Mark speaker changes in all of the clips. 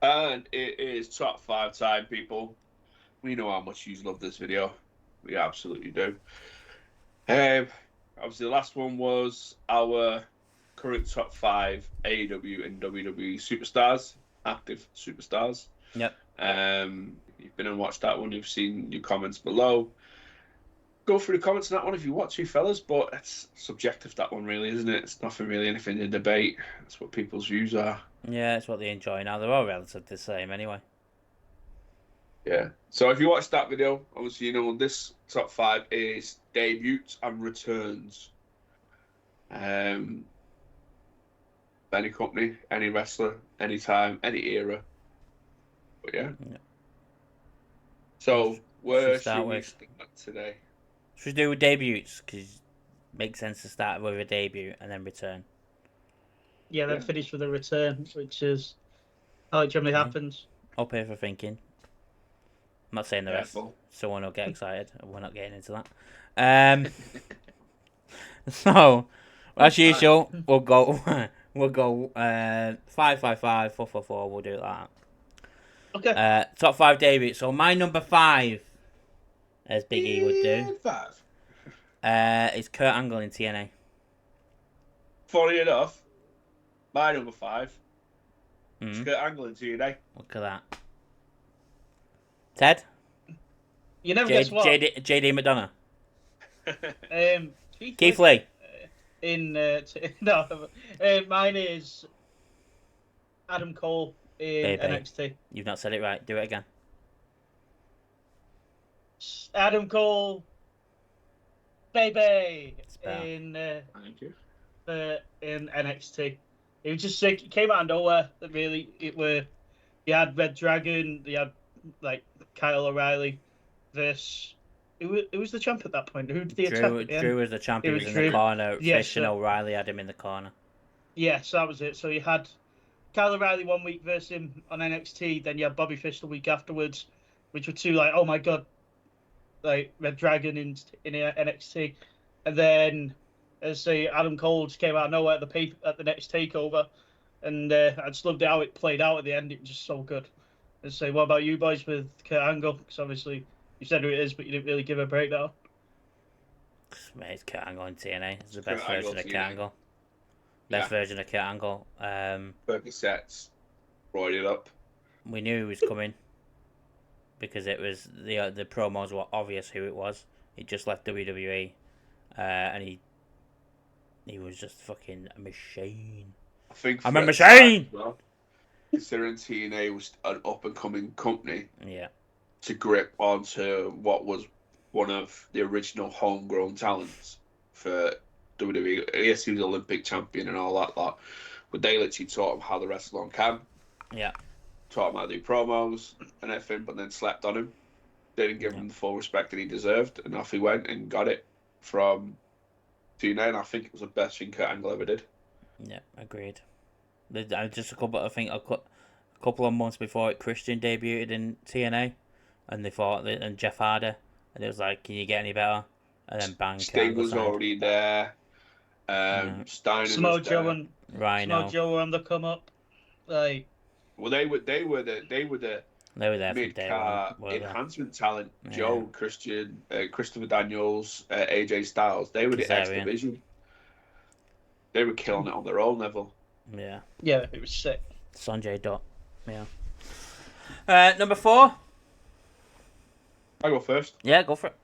Speaker 1: And it is top 5 time, people. We know how much you love this video. We absolutely do. Obviously, the last one was our current top 5 AEW and WWE superstars, active superstars.
Speaker 2: Yep.
Speaker 1: You've been and watched that one. You've seen your comments below. Go through the comments on that one if you want to, fellas. But it's subjective, that one, really, isn't it? It's nothing really anything to debate. That's what people's views are.
Speaker 2: Yeah, it's what they enjoy now. They're all relatively the same anyway.
Speaker 1: Yeah. So if you watched that video, obviously you know this top 5 is debuts and returns. Any company, any wrestler, anytime, any era. But yeah. So where should we start today?
Speaker 2: Should we do debuts? Because it makes sense to start with a debut and then return.
Speaker 3: Yeah, then finish with a return, which is how it generally happens.
Speaker 2: Up here for thinking. I'm not saying the rest. Someone will get excited. We're not getting into that. So, as usual, we'll go 5-5-5, 4-4-4. We'll do it like that.
Speaker 3: Okay.
Speaker 2: Top 5 debuts. So my number 5, as Big E would do, is Kurt Angle in TNA.
Speaker 1: Funny enough, my number 5 is Kurt Angle in TNA.
Speaker 2: Look at that. Ted?
Speaker 3: You never guess what?
Speaker 2: JD McDonough.
Speaker 3: Keith
Speaker 2: Lee.
Speaker 3: Mine is Adam Cole in NXT.
Speaker 2: You've not said it right. Do it again.
Speaker 3: Adam Cole, baby, in NXT. It was just sick. It came out of nowhere. That really, you had Red Dragon. You had like Kyle O'Reilly. It was the champ at that point. Who did the attack?
Speaker 2: Drew was the champion. He was in the corner. Fish and O'Reilly had him in the corner.
Speaker 3: Yes, that was it. So you had Kyle O'Reilly one week versus him on NXT. Then you had Bobby Fish the week afterwards, which were two like, oh my god, like Red Dragon in NXT. And then, as say, Adam Cole just came out of nowhere at the next takeover, and I just loved how it played out at the end. It was just so good. And say, what about you boys with Kurt Angle? Because obviously you said who it is, but you didn't really give a breakdown.
Speaker 2: Mate, it's Kurt Angle in TNA. It's the best version of Kurt Angle. Best version of Kurt Angle.
Speaker 1: Percocets, roided it up.
Speaker 2: We knew he was coming because it was the promos were obvious who it was. He just left WWE, and he was just fucking a machine. I'm a machine.
Speaker 1: Well, considering TNA was an up and coming company, to grip onto what was one of the original homegrown talents for WWE. Yes, he was Olympic champion and all that lot, but they literally taught him how to wrestle on cam.
Speaker 2: Yeah.
Speaker 1: Taught him how to do promos and everything, but then slept on him. They didn't give him the full respect that he deserved, and off he went and got it from TNA, and I think it was the best thing Kurt Angle ever did.
Speaker 2: Yeah, agreed. Just a couple of months before it, Christian debuted in TNA, and they fought and Jeff Hardy, and it was like, can you get any better? And then bang,
Speaker 1: Sting was already there. Steiner
Speaker 3: Samoa Joe and
Speaker 2: Rhino.
Speaker 3: Samoa Joe were on the come up. Like,
Speaker 1: well, they were there
Speaker 2: mid-card
Speaker 1: enhancement talent. Yeah. Joe, Christian, Christopher Daniels, AJ Styles. They were the X division. They were killing it on their own level.
Speaker 2: Yeah.
Speaker 3: Yeah, it was sick.
Speaker 2: Sanjay Dutt. Yeah. Number 4.
Speaker 1: I go first.
Speaker 2: Yeah, go for it.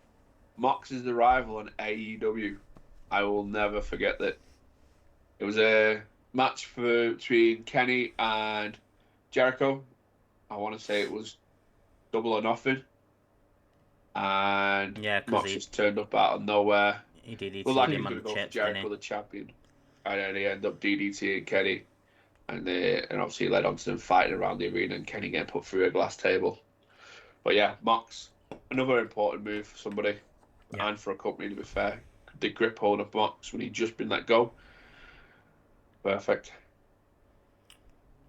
Speaker 1: Mox's arrival on AEW. I will never forget that. It was a match between Kenny and Jericho. I want to say it was Double or Nothing. And Mox just turned up out of nowhere.
Speaker 2: He did. He
Speaker 1: like
Speaker 2: him on the chips,
Speaker 1: Jericho the champion. And then he ended up DDTing Kenny. And obviously led on to them fighting around the arena and Kenny getting put through a glass table. But yeah, Mox, another important move for somebody and for a company, to be fair. The grip hold of Mox when he'd just been let go. Perfect.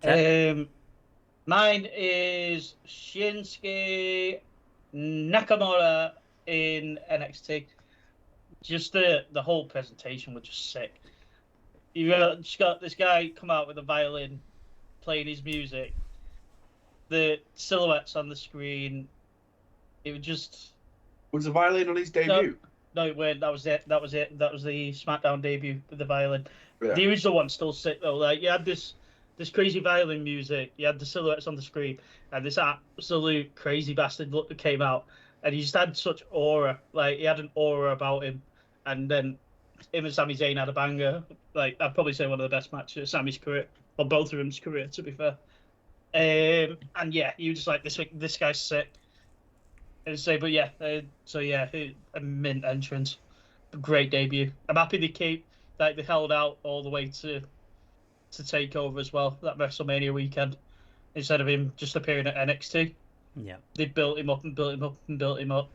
Speaker 3: Mine is Shinsuke Nakamura in NXT. Just the whole presentation was just sick. You just got this guy come out with a violin, playing his music, the silhouettes on the screen. It was just
Speaker 1: Was the violin on his
Speaker 3: no,
Speaker 1: debut?
Speaker 3: no, it weren't. That was it. That was it. That was the SmackDown debut with the violin.
Speaker 1: Yeah.
Speaker 3: The original one's still sick though. Like you had this crazy violin music. You had the silhouettes on the screen, and this absolute crazy bastard look that came out, and he just had such aura. Like he had an aura about him, and then him and Sami Zayn had a banger. Like I'd probably say one of the best matches of Sami's career, or both of them's career, to be fair. And yeah, you just like this guy's sick. And say, but yeah, so yeah, a mint entrance, a great debut. I'm happy they held out all the way to take over as well that WrestleMania weekend instead of him just appearing at NXT.
Speaker 2: Yeah.
Speaker 3: They built him up and built him up and built him up.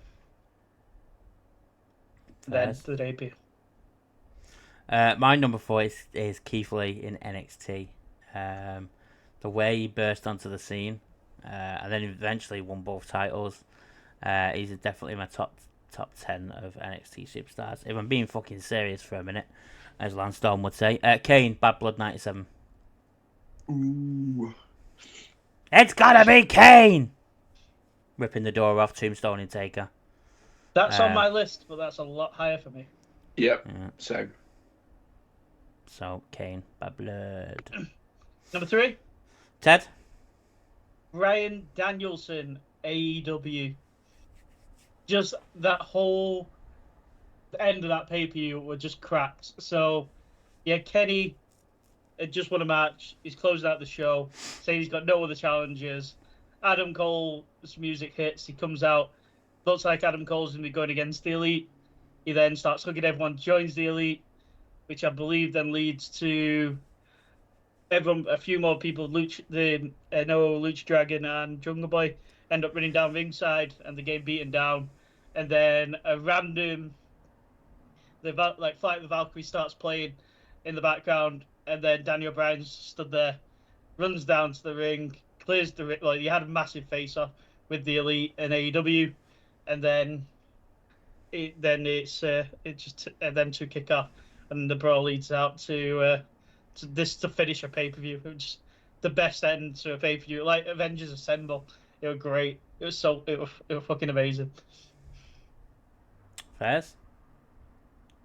Speaker 3: Then the debut.
Speaker 2: My number 4 is Keith Lee in NXT. The way he burst onto the scene, and then eventually won both titles. He's definitely my top 10 of NXT superstars. If I'm being fucking serious for a minute, as Lance Storm would say. Kane, Bad Blood 97.
Speaker 1: Ooh.
Speaker 2: It's gotta be Kane! Ripping the door off Tombstone and Taker.
Speaker 3: That's on my list, but that's a lot higher for me.
Speaker 1: Yep.
Speaker 2: Yeah.
Speaker 1: Same.
Speaker 2: So, Kane, Bad Blood.
Speaker 3: Number 3,
Speaker 2: Ted?
Speaker 3: Bryan Danielson, AEW. Just that whole end of that pay-per-view were just cracked. So, yeah, Kenny had just won a match. He's closed out the show, saying he's got no other challenges. Adam Cole's music hits. He comes out. Looks like Adam Cole's going to be going against the Elite. He then starts hugging everyone, joins the Elite, which I believe then leads to everyone, a few more people, Lucha Dragon and Jungle Boy, end up running down ringside and the game beaten down. And then a random, Flight of the Valkyrie starts playing in the background, and then Daniel Bryan stood there, runs down to the ring, clears the ring. Like, you had a massive face-off with the Elite and AEW, and then them two kick off, and the brawl leads out to finish a pay-per-view. It was the best end to a pay-per-view, like Avengers Assemble. It was great. It was fucking amazing.
Speaker 2: Fairs?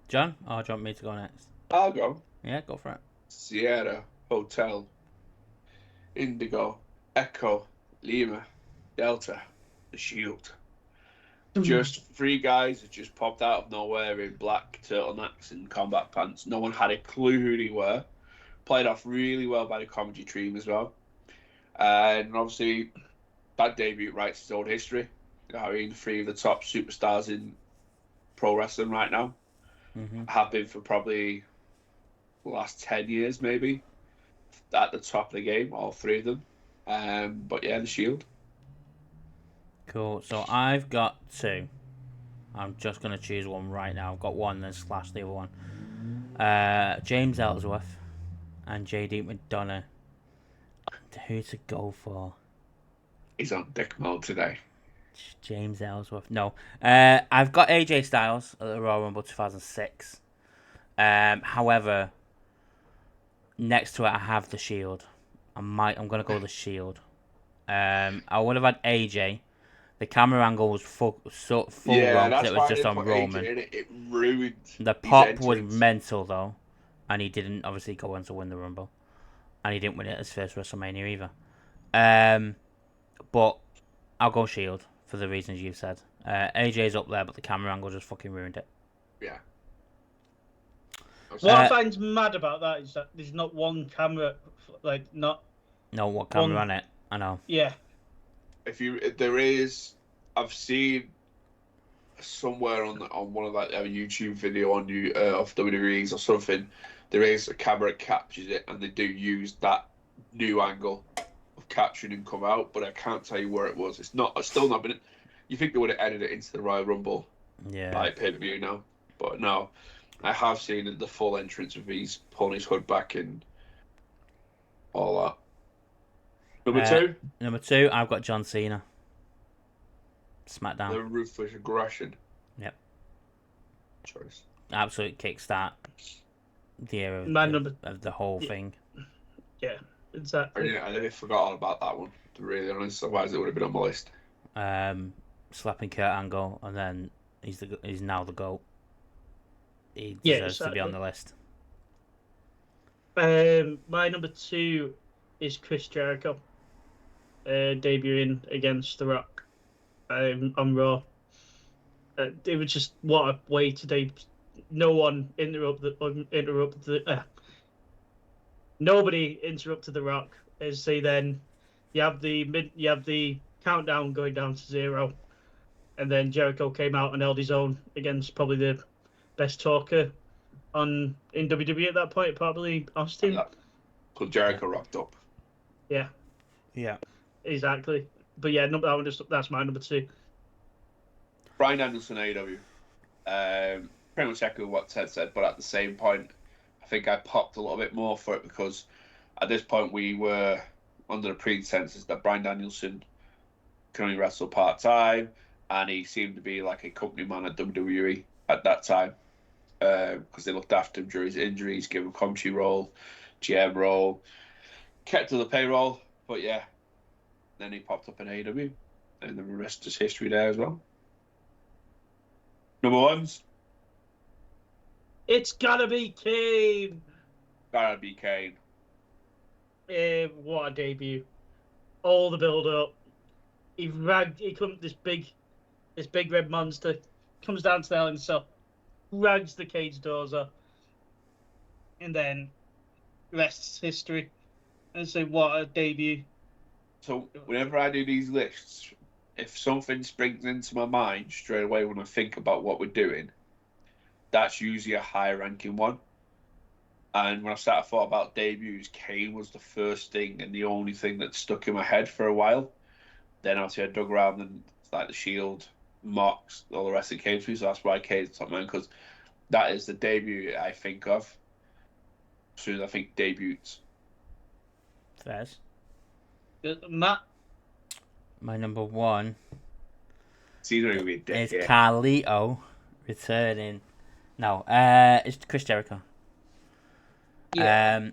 Speaker 2: John? Or do you want me to go next?
Speaker 1: I'll go.
Speaker 2: Yeah, go for it.
Speaker 1: Sierra, Hotel, Indigo, Echo, Lima, Delta, The Shield. Just 3 guys that just popped out of nowhere in black turtlenecks and combat pants. No one had a clue who they were. Played off really well by the comedy team as well. And obviously, that debut writes its own history. I mean, 3 of the top superstars in pro wrestling right now have been for probably the last 10 years, maybe, at the top of the game, all 3 of them. But yeah, The Shield.
Speaker 2: Cool. So I've got 2. I'm just going to choose one right now. I've got one, then slash the other one. James Ellsworth and JD McDonough. And who to go for?
Speaker 1: He's on dick mode today.
Speaker 2: James Ellsworth. No. I've got AJ Styles at the Royal Rumble 2006. However, next to it I have The Shield. I'm going to go The Shield. I would have had AJ. The camera angle was full wrong because it was just on Roman.
Speaker 1: It ruined
Speaker 2: the pop was mental though, and he didn't obviously go on to win the Rumble, and he didn't win it at his first WrestleMania either. But I'll go Shield for the reasons you've said. AJ's up there, but the camera angle just fucking ruined it.
Speaker 1: Yeah.
Speaker 3: What I find mad about that is that there's not one camera,
Speaker 2: No, what camera on it? I know.
Speaker 3: Yeah.
Speaker 1: There is, I've seen somewhere on one of a YouTube video on of WWE's or something. There is a camera that captures it, and they do use that new angle of capturing him come out. But I can't tell you where it was. It's still not been. You think they would have edited it into the Royal Rumble, like pay-per-view now? But no, I have seen the full entrance of he's pulling his hood back and all that.
Speaker 2: Number 2, I've got John Cena. SmackDown.
Speaker 1: The Ruthless Aggression.
Speaker 2: Yep.
Speaker 1: Choice.
Speaker 2: Absolute kickstart. The era of the whole thing.
Speaker 3: Yeah, exactly.
Speaker 1: I nearly forgot all about that one. to be really honest. Otherwise, it would have been on my list.
Speaker 2: Slapping Kurt Angle, and then he's now the GOAT. He
Speaker 3: Yeah,
Speaker 2: deserves to be on
Speaker 3: exactly.
Speaker 2: the list.
Speaker 3: My number 2 is Chris Jericho, debuting against The Rock on Raw. It was just what a way to debut. No one nobody interrupted The Rock. As they then, you have the countdown going down to 0, and then Jericho came out and held his own against probably the best talker in WWE at that point, probably Austin.
Speaker 1: Because Jericho rocked up.
Speaker 3: Yeah,
Speaker 2: Yeah.
Speaker 3: exactly. But yeah, that's my number 2.
Speaker 1: Bryan Danielson, AEW. Pretty much echo what Ted said, but at the same point, I think I popped a little bit more for it because at this point we were under the pretenses that Bryan Danielson can only wrestle part-time, and he seemed to be like a company man at WWE at that time because they looked after him during his injuries, gave him commentary role, GM role, kept to the payroll, but yeah, then he popped up in AEW, and the rest is history there as well. Number 1's
Speaker 3: It's gotta be Kane.
Speaker 1: gotta be Kane.
Speaker 3: What a debut! All the build up. He comes this big red monster comes down to the Hell in a Cell, rags the cage doors up, and then rest history. And say what a debut.
Speaker 1: So whenever I do these lists, if something springs into my mind straight away when I think about what we're doing, that's usually a higher ranking one. And when I thought about debuts, Kane was the first thing and the only thing that stuck in my head for a while. Then obviously I dug around and like the Shield, Mox, all the rest of came through. So that's why Kane's top man, because that is the debut I think of as soon as I think debuts.
Speaker 2: Fairs.
Speaker 3: Matt.
Speaker 2: My number 1 is Carlito returning. No, it's Chris Jericho.
Speaker 3: Yeah.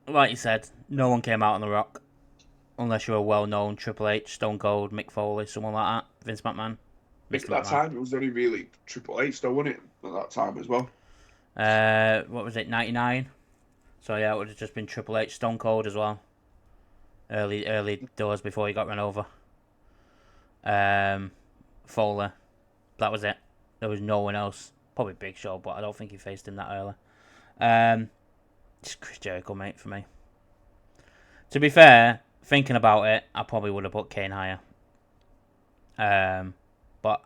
Speaker 2: Like you said, no one came out on The Rock. Unless you're a well-known Triple H, Stone Cold, Mick Foley, someone like that. Vince McMahon.
Speaker 1: At that time, it was only really Triple H, though, wasn't it? At that time as well.
Speaker 2: What was it, 99? So yeah, it would have just been Triple H, Stone Cold as well. Early doors before he got run over. Foley. That was it. There was no one else. Probably Big Show, but I don't think he faced him that early. It's Chris Jericho, mate, for me. To be fair, thinking about it, I probably would have put Kane higher. But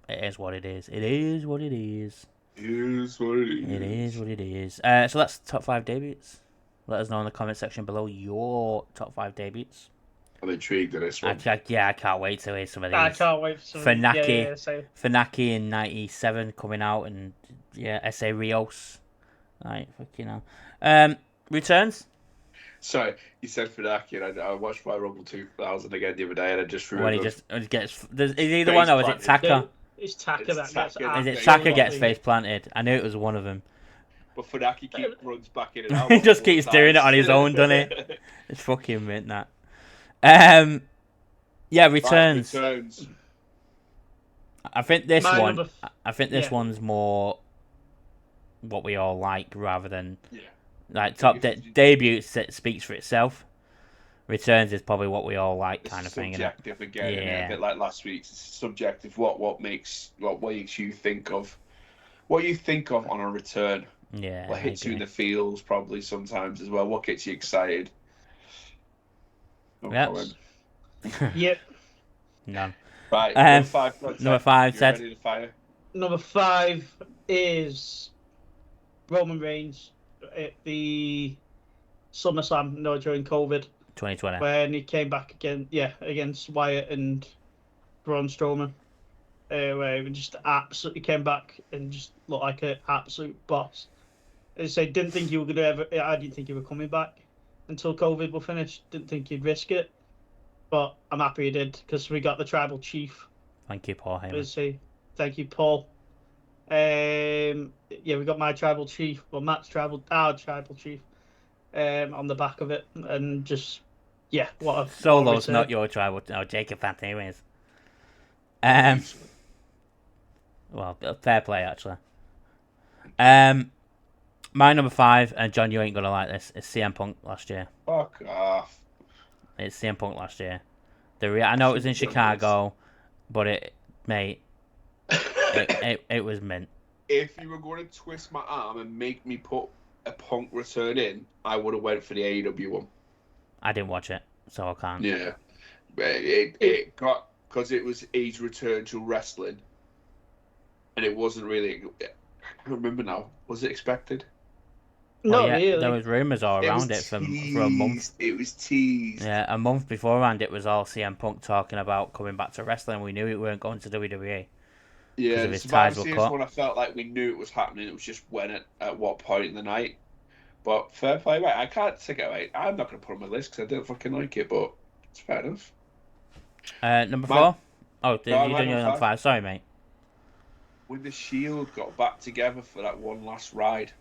Speaker 2: it is what it is. It is what it is.
Speaker 1: It is what it is.
Speaker 2: It is what it is. So that's top 5 debuts. Let us know in the comment section below your top 5 debuts.
Speaker 1: I'm intrigued at this one.
Speaker 2: I can't wait to hear some of these.
Speaker 3: I can't wait for some.
Speaker 2: Funaki in 97 coming out, and yeah, S.A. Rios. Right, fucking hell. Returns?
Speaker 1: Sorry, you said Funaki, and I watched my Rumble 2000 again the other day, and I just
Speaker 2: remembered.
Speaker 1: When
Speaker 2: he gets... Is he the one, or is it Taka?
Speaker 3: It's Taka that gets...
Speaker 2: Is it Taka gets face planted? I knew it was one of them.
Speaker 1: But Funaki runs back in and out.
Speaker 2: He just keeps doing it on his own, doesn't he? It's fucking mint, that. Yeah, returns. I think this one's more what we all like rather than like top debut speaks for itself. Returns is probably what we all like, kind of thing.
Speaker 1: Subjective again, a bit like last week's. It's subjective. What makes you think of what you think of on a return?
Speaker 2: Yeah,
Speaker 1: what hits you in the feels probably sometimes as well. What gets you excited?
Speaker 2: Yep.
Speaker 3: Yep.
Speaker 2: None.
Speaker 1: Right.
Speaker 2: Number 5. Ted.
Speaker 3: Number 5 is Roman Reigns at the SummerSlam, during COVID.
Speaker 2: 2020.
Speaker 3: When he came back again, against Wyatt and Braun Strowman. Where he just absolutely came back and just looked like an absolute boss. As I say, I didn't think you were coming back until COVID was finished. Didn't think you'd risk it. But I'm happy he did, because we got the tribal chief.
Speaker 2: Thank you, Paul Heyman.
Speaker 3: Thank you, Paul. We got my tribal chief, our tribal chief, on the back of it, and just Yeah, what a
Speaker 2: Solo's
Speaker 3: return.
Speaker 2: not your tribal. No, Jacob Fenton anyways. Well, fair play actually. My number 5, and John, you ain't gonna like this. It's CM Punk last year.
Speaker 1: Fuck off.
Speaker 2: It's CM Punk last year. I know it was in Chicago, but mate, it was mint.
Speaker 1: If you were going to twist my arm and make me put a Punk return in, I would have went for the AEW one.
Speaker 2: I didn't watch it, so I can't.
Speaker 1: Yeah, it got because it was his return to wrestling, and it wasn't really. I can't remember now. Was it expected?
Speaker 3: Not
Speaker 2: yeah,
Speaker 3: really.
Speaker 2: there was rumours all around it for a month.
Speaker 1: It was teased.
Speaker 2: Yeah, a month beforehand, it was all CM Punk talking about coming back to wrestling. We knew he weren't going to WWE.
Speaker 1: Yeah,
Speaker 2: his
Speaker 1: the
Speaker 2: ties
Speaker 1: Survivor
Speaker 2: were
Speaker 1: Series
Speaker 2: cut.
Speaker 1: one, I felt like we knew it was happening. It was just when at what point in the night. But fair play, mate. I can't take it away. I'm not going to put it on my list because I don't fucking like it, but it's fair enough.
Speaker 2: Number 4? Oh, you done your
Speaker 1: number
Speaker 2: number 5. Sorry, mate.
Speaker 1: When the Shield got back together for that one last ride,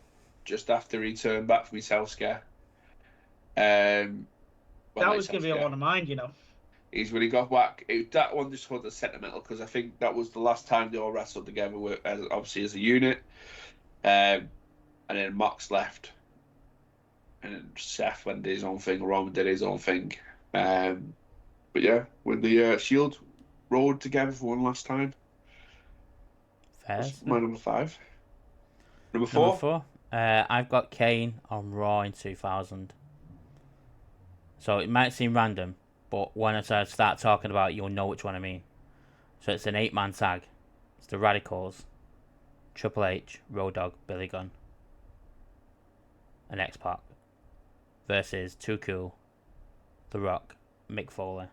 Speaker 1: just after he turned back from his health scare.
Speaker 3: That was going to be one of mine, you know.
Speaker 1: He's when he got back. That one just was sentimental because I think that was the last time they all wrestled together, obviously as a unit. And then Mox left, and then Seth went did his own thing. Roman did his own thing. But yeah, when the Shield rode together for one last time.
Speaker 2: Fair.
Speaker 1: That's my number 5. Number 4.
Speaker 2: Number 4. I've got Kane on Raw in 2000. So it might seem random, but when I start talking about it, you'll know which one I mean. So it's an 8-man tag. It's the Radicals, Triple H, Road Dogg, Billy Gunn, and X-Pac versus Too Cool, The Rock, Mick Foley.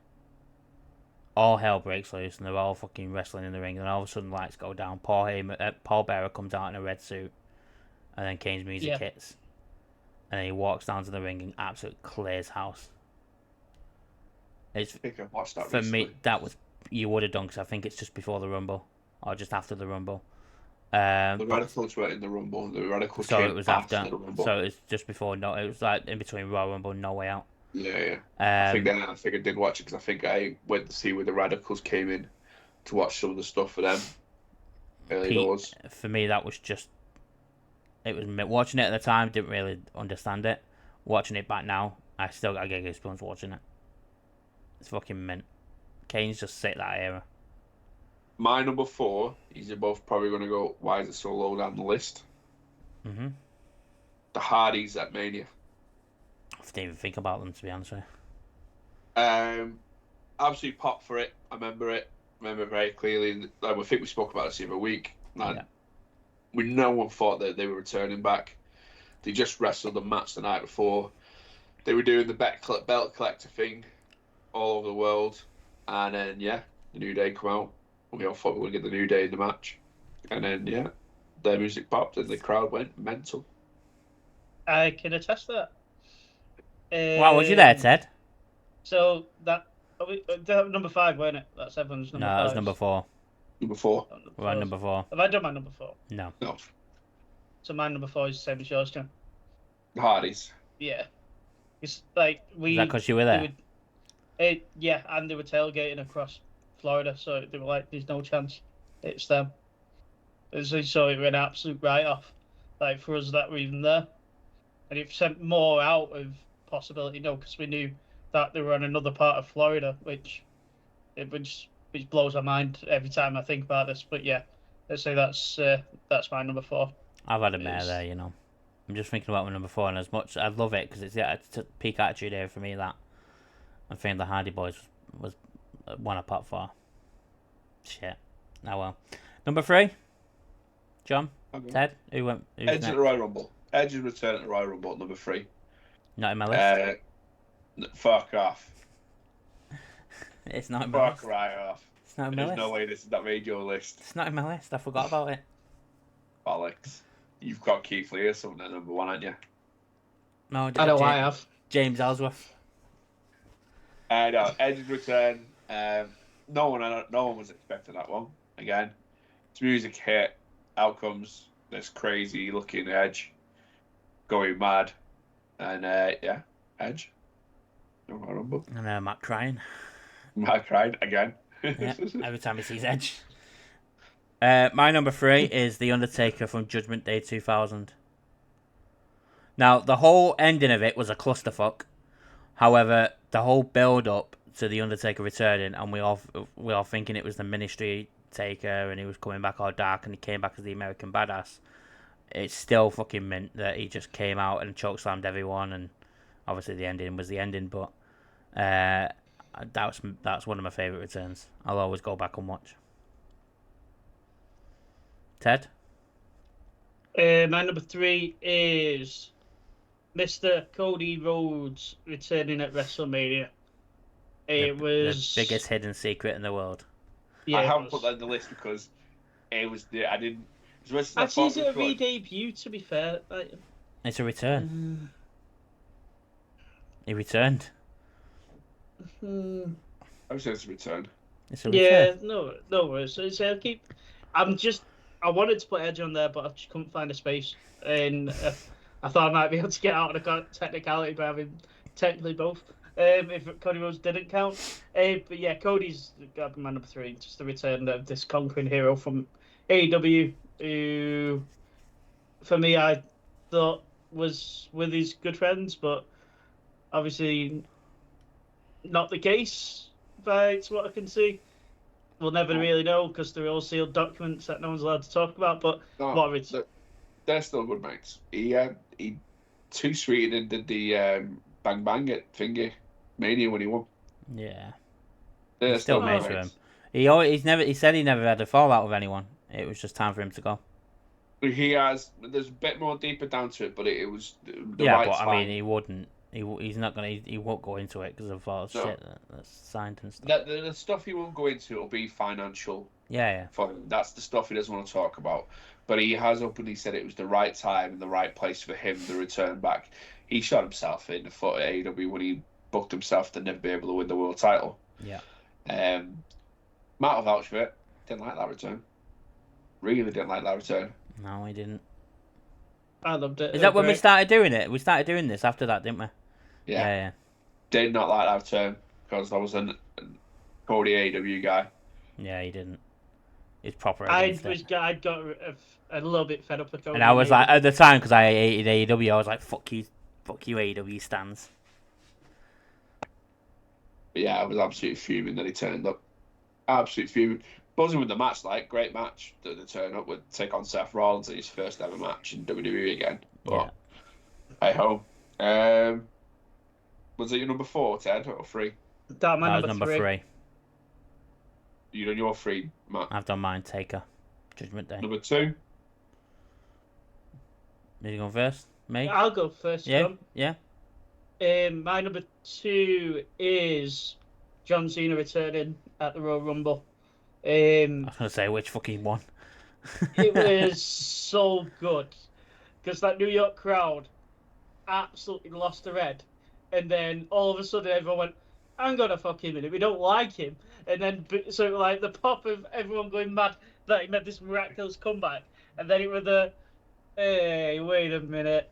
Speaker 2: All hell breaks loose and they're all fucking wrestling in the ring, and all of a sudden lights go down. Paul Bearer comes out in a red suit, and then Kane's music hits, and then he walks down to the ring and absolutely clears house. It's,
Speaker 1: I think I've watched that
Speaker 2: for
Speaker 1: recently.
Speaker 2: me, that was, you would have done, because I think it's just before the Rumble, or just after the Rumble.
Speaker 1: The Radicals were in the Rumble. The Radicals
Speaker 2: so
Speaker 1: came
Speaker 2: it was
Speaker 1: after the Rumble.
Speaker 2: So it was just before. No, it was like in between Royal Rumble and No Way Out.
Speaker 1: Yeah. I think I did watch it because I think I went to see where the Radicals came in to watch some of the stuff for them. Early doors.
Speaker 2: For me, that was just. It was watching it at the time. Didn't really understand it. Watching it back now, I still got goosebumps watching it. It's fucking mint. Kane's just set that era.
Speaker 1: My number 4, these are both probably going to go, why is it so low down the list?
Speaker 2: Mm-hmm.
Speaker 1: The Hardys at Mania.
Speaker 2: I didn't even think about them, to be honest with
Speaker 1: you. Absolutely popped for it. I remember it. Very clearly. I think we spoke about this the other week. No one thought that they were returning back. They just wrestled a match the night before. They were doing the belt collector thing all over the world. And then, the New Day come out. We all thought we were going to get the New Day in the match. And then, their music popped and the crowd went mental.
Speaker 3: I can attest to that.
Speaker 2: Wow, was you there, Ted?
Speaker 3: So that number 5, weren't it? That's everyone's number 5.
Speaker 2: No, that was number 4.
Speaker 1: Number 4.
Speaker 2: We're on number 4.
Speaker 3: Have I done my number 4?
Speaker 2: No.
Speaker 3: So my number 4 is the same as yours, John.
Speaker 1: Hardys.
Speaker 3: Yeah. It's like
Speaker 2: Is that because you were there?
Speaker 3: And they were tailgating across Florida, so they were like, "There's no chance, it's them." So it were an absolute write-off, like for us that were even there, and it sent more out of possibility, because we knew that they were on another part of Florida, which blows my mind every time I think about this. But yeah, let's say that's my number 4.
Speaker 2: I've had a mare there, I'm just thinking about my number 4, and as much I love it because it's a peak attitude era for me. That I think the Hardy Boys was one of part 4. Shit. Oh well. Number 3. John. Okay. Ted. Who went?
Speaker 1: Edge at the Royal Rumble. Edge's return at the Royal Rumble, number 3.
Speaker 2: Not in my list.
Speaker 1: Fuck off.
Speaker 2: It's not in my list.
Speaker 1: Fuck right off.
Speaker 2: It's not in my list.
Speaker 1: There's no way this has not made your list.
Speaker 2: It's not in my list. I forgot about it.
Speaker 1: Bollocks. You've got Keith Lee or something at number 1, haven't you?
Speaker 2: No,
Speaker 3: I know I have.
Speaker 2: James Ellsworth.
Speaker 1: No, Edge's return. No one was expecting that one. Again, his music hit. Out comes this crazy looking Edge, going mad, and Edge. No, I remember.
Speaker 2: And Matt crying.
Speaker 1: I cried again.
Speaker 2: Yeah, every time he sees Edge. My number 3 is The Undertaker from Judgment Day 2000. Now, the whole ending of it was a clusterfuck. However, the whole build-up to The Undertaker returning, and we all thinking it was the Ministry Taker, and he was coming back all dark, and he came back as the American Badass. It's still fucking mint that he just came out and chokeslammed everyone, and obviously the ending was the ending, but that's one of my favourite returns. I'll always go back and watch. Ted?
Speaker 3: My number 3 is Mr. Cody Rhodes returning at WrestleMania. It was
Speaker 2: the biggest hidden secret in the world.
Speaker 3: Yeah,
Speaker 1: I haven't put that in the list because it was I didn't.
Speaker 3: Actually, is it a re-debut? To be fair,
Speaker 2: it's a return. He returned.
Speaker 1: I was saying it's a return.
Speaker 2: It's a return.
Speaker 3: Yeah, no worries. I wanted to put Edge on there, but I just couldn't find a space, and I thought I might be able to get out of the technicality by having technically both. If Cody Rhodes didn't count, but yeah, Cody's got to be my number 3. Just the return of this conquering hero from AEW, who, for me, I thought was with his good friends, but obviously not the case by what I can see. We'll never really know because they're all sealed documents that no one's allowed to talk about. But
Speaker 1: they're still good mates. He Too Sweet and did the Bang Bang at Thingy Mania when he won.
Speaker 2: Yeah,
Speaker 1: They're
Speaker 2: still mates with him. He said he never had a fallout with anyone. It was just time for him to go.
Speaker 1: He has. There's a bit more deeper down to it, but it was the
Speaker 2: yeah.
Speaker 1: right
Speaker 2: But
Speaker 1: time.
Speaker 2: I mean, he wouldn't. He's not gonna. He won't go into it because of all the shit that's signed and stuff.
Speaker 1: The stuff he won't go into will be financial.
Speaker 2: Yeah.
Speaker 1: For him. That's the stuff he doesn't want to talk about. But he has openly said it was the right time and the right place for him to return back. He shot himself in the foot at AEW when he booked himself to never be able to win the world title.
Speaker 2: Yeah.
Speaker 1: Matt will vouch for it. Didn't like that return. Really didn't like that return.
Speaker 2: No, he didn't.
Speaker 3: I loved it.
Speaker 2: Is that when we started doing it? We started doing this after that, didn't we?
Speaker 1: Yeah. Did not like that return because I was a Cody AEW guy.
Speaker 2: Yeah, he didn't. He's proper.
Speaker 3: I got a little bit fed up with Cody.
Speaker 2: And I was like, at the time, because I hated AEW, I was like, fuck you AEW stands.
Speaker 1: But yeah, I was absolutely fuming that he turned up. Absolutely fuming. Buzzing with the match, great match that they turn up with, take on Seth Rollins in his first ever match in WWE again. But hey ho. Was it your number 4, Ted, or 3?
Speaker 3: That was
Speaker 2: number 3.
Speaker 1: You done your 3, Matt?
Speaker 2: I've done mine. Taker, Judgment Day.
Speaker 1: Number 2.
Speaker 2: You going first? Me?
Speaker 3: I'll go first.
Speaker 2: Yeah.
Speaker 3: John.
Speaker 2: Yeah.
Speaker 3: My number 2 is John Cena returning at the Royal Rumble.
Speaker 2: I was gonna say which fucking one.
Speaker 3: It was so good because that New York crowd absolutely lost their head, and then all of a sudden everyone went, "I'm gonna fuck him in it. We don't like him." And then so like the pop of everyone going mad that he made this miraculous comeback, and then it was hey, wait a minute.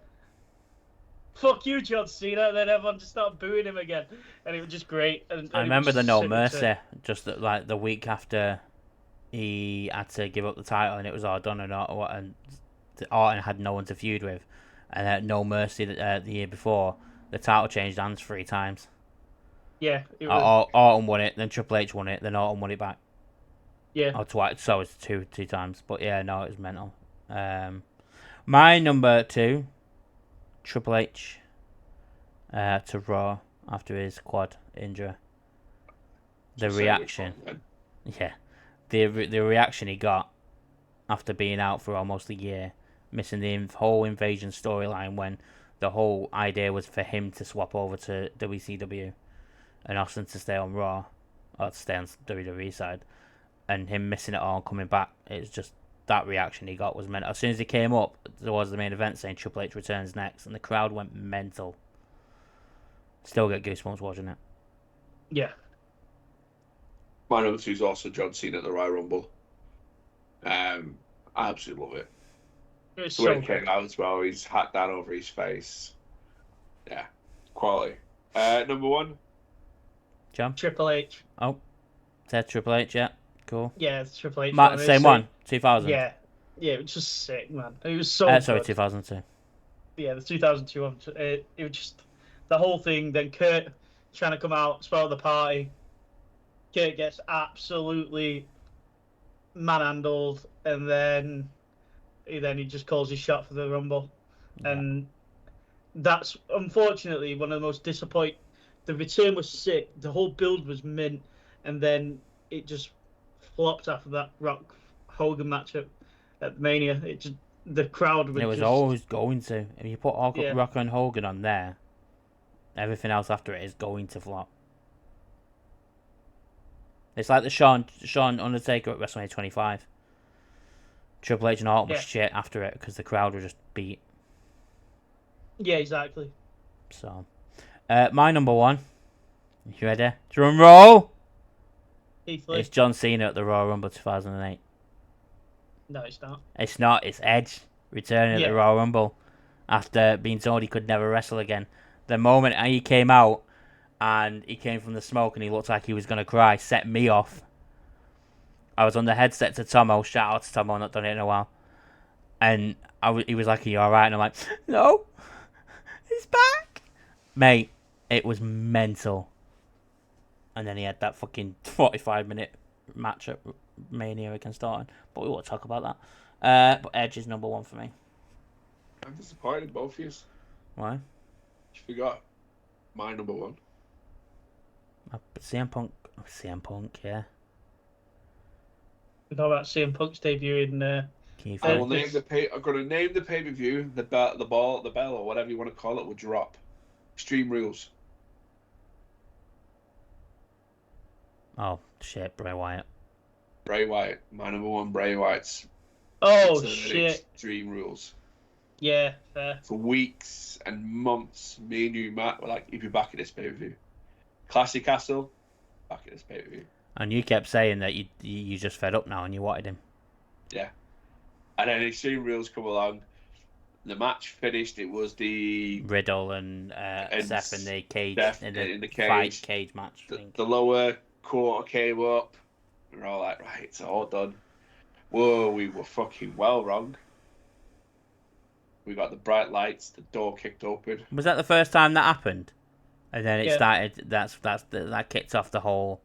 Speaker 3: Fuck you, John Cena, and then everyone just started booing him again, and it was just great. And
Speaker 2: I remember the No Mercy, just like the week after he had to give up the title, and it was all done, and Orton had no one to feud with, and at No Mercy the year before, the title changed hands 3 times.
Speaker 3: Yeah,
Speaker 2: Orton won it, then Triple H won it, then Orton won it back.
Speaker 3: Yeah,
Speaker 2: or twice, so it's two times, but yeah, no, it was mental. My number 2. Triple H to Raw after his quad injury. The reaction, the reaction he got after being out for almost a year, missing the whole invasion storyline when the whole idea was for him to swap over to WCW and Austin to stay on Raw or to stay on WWE side, and him missing it all and coming back. It's just that reaction he got was mental. As soon as he came up towards the main event saying Triple H returns next, and the crowd went mental. Still get goosebumps watching it.
Speaker 3: Yeah.
Speaker 1: My number 2 is also John Cena at the Royal Rumble. I absolutely love it.
Speaker 3: It was
Speaker 1: the way
Speaker 3: so
Speaker 1: he came
Speaker 3: good.
Speaker 1: out as well, his hat down over his face. Yeah, quality. Number one.
Speaker 2: John?
Speaker 3: Triple H.
Speaker 2: Oh, said Triple H, yeah. Cool.
Speaker 3: Yeah, it's Triple H.
Speaker 2: Same one, 2000.
Speaker 3: Yeah, it was just sick, man. It was so
Speaker 2: Sorry,
Speaker 3: good.
Speaker 2: 2002.
Speaker 3: Yeah, the 2002 one. It was just the whole thing. Then Kurt trying to come out, spoil the party. Kurt gets absolutely manhandled, and then he just calls his shot for the Rumble, and that's unfortunately one of the most disappointing. The return was sick. The whole build was mint, and then it just flopped after that Rock Hogan matchup at Mania. The crowd was.
Speaker 2: It was always going to. If you put Rock and Hogan on there, everything else after it is going to flop. It's like the Shawn Undertaker at WrestleMania 25. Triple H and Orton was shit after it because the crowd were just beat.
Speaker 3: Yeah, exactly.
Speaker 2: So, my number one. You ready? Drum roll. It's John Cena at the Royal Rumble 2008.
Speaker 3: No, it's not.
Speaker 2: It's not. It's Edge returning at the Royal Rumble after being told he could never wrestle again. The moment he came out and he came from the smoke and he looked like he was going to cry set me off. I was on the headset to Tomo. Shout out to Tomo. Not done it in a while. And he was like, "Are you alright?" And I'm like, "No, he's back." Mate, it was mental. And then he had that fucking 45-minute match at Mania against Orton. But we won't talk about that. But Edge is number one for me.
Speaker 1: I'm disappointed in both of you.
Speaker 2: Why?
Speaker 1: You forgot my number one.
Speaker 2: CM Punk. CM Punk, yeah.
Speaker 3: We know about CM Punk's debut in.
Speaker 1: I will name I'm going to name the pay-per-view. The bell, or whatever you want to call it, will drop. Extreme Rules.
Speaker 2: Oh shit, Bray Wyatt.
Speaker 1: Bray Wyatt, my number one. Bray Wyatt's.
Speaker 3: Oh shit.
Speaker 1: Extreme Rules.
Speaker 3: Yeah, fair.
Speaker 1: For weeks and months, me and you, Matt, were like, "If you're back at this pay-per-view, Classic Castle, back at this pay-per-view."
Speaker 2: And you kept saying that you just fed up now and you wanted him.
Speaker 1: Yeah. And then Extreme Rules come along. The match finished. It was the
Speaker 2: Riddle and Seth in the cage
Speaker 1: in the
Speaker 2: cage match.
Speaker 1: The lower quarter came up. We were all like, right, it's all done. Whoa, we were fucking well wrong. We got the bright lights. The door kicked open.
Speaker 2: Was that the first time that happened? And then it started. That kicked off the whole.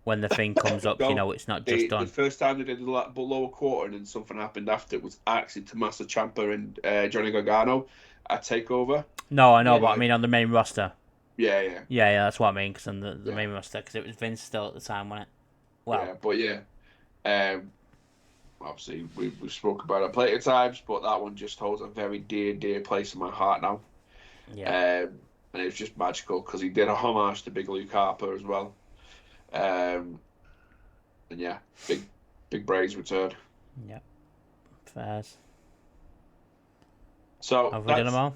Speaker 2: When the thing comes up,
Speaker 1: no,
Speaker 2: it's not just done.
Speaker 1: The first time they did the lower quarter and then something happened after it was actually Tommaso Ciampa and Johnny Gargano at TakeOver.
Speaker 2: No, I know, but I mean on the main roster.
Speaker 1: Yeah.
Speaker 2: Yeah, that's what I mean, because on the main roster, because it was Vince still at the time, wasn't it? Well,
Speaker 1: obviously we've spoken about it plenty of times, but that one just holds a very dear place in my heart now.
Speaker 2: Yeah.
Speaker 1: And it was just magical because he did a homage to Big Luke Harper as well. And yeah, big Bray's return.
Speaker 2: Yep. Fairs.
Speaker 1: So
Speaker 2: have we done them all?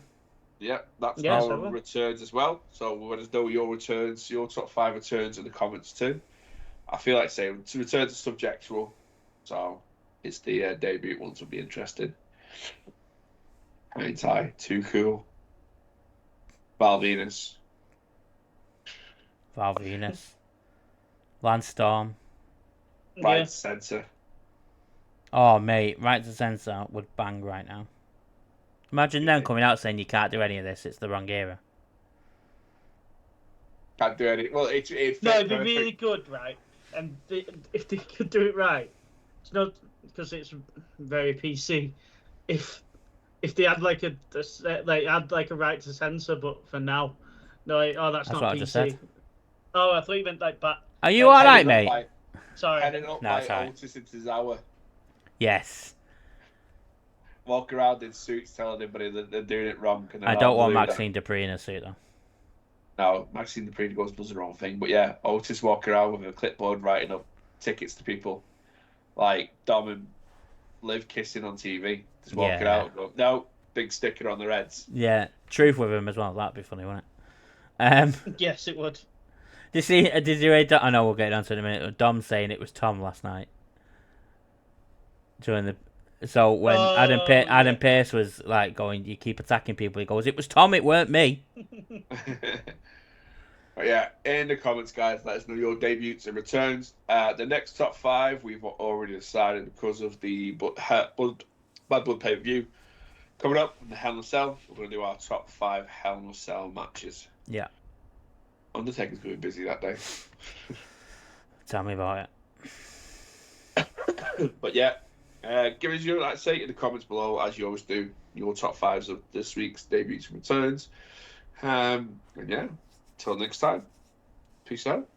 Speaker 1: Yeah, that's our returns as well. So let us know your returns, your top 5 returns in the comments too. I feel like saying returns are subjectual, so it's the debut ones will be interesting. Ain't I too cool? Val Venus.
Speaker 2: Lance Storm.
Speaker 1: Right to censor.
Speaker 2: Oh, mate, right to censor would bang right now. Imagine them coming out saying you can't do any of this, it's the wrong era.
Speaker 1: Can't do any. Well, it'd be
Speaker 3: really good, right? And if they could do it right, it's not because it's very PC. If they had like a right to censor, but for now, that's not
Speaker 2: what
Speaker 3: PC.
Speaker 2: I just said.
Speaker 3: Oh, I thought you meant like back.
Speaker 2: Are you alright, mate?
Speaker 3: Sorry.
Speaker 1: Heading up by Otis and Tozawa.
Speaker 2: Yes.
Speaker 1: Walk around in suits telling everybody that they're doing it wrong.
Speaker 2: I don't want Maxine Dupree in a suit, though.
Speaker 1: No, Maxine Dupree does the wrong thing. But yeah, Otis walking around with a clipboard writing up tickets to people. Like Dom and Liv kissing on TV. Just walking out and go, no, big sticker on their heads.
Speaker 2: Yeah, truth with him as well. That'd be funny, wouldn't it?
Speaker 3: Yes, it would.
Speaker 2: Did you read that? I know we'll get onto it in a minute. Dom saying it was Tom last night. During So when Adam
Speaker 3: yeah.
Speaker 2: Pearce was like going, you keep attacking people. He goes, it was Tom, it weren't me.
Speaker 1: But yeah, in the comments, guys, let us know your debuts and returns. The next top 5 we've already decided because of the Bad Blood pay-per-view coming up in the Hell in a Cell. We're going to do our top 5 Hell in a Cell matches.
Speaker 2: Yeah.
Speaker 1: Undertaker's going to be busy that day.
Speaker 2: Tell me about
Speaker 1: it. But yeah, give us your, like say in the comments below, as you always do, your top 5s of this week's debuts and returns. And yeah, till next time, peace out.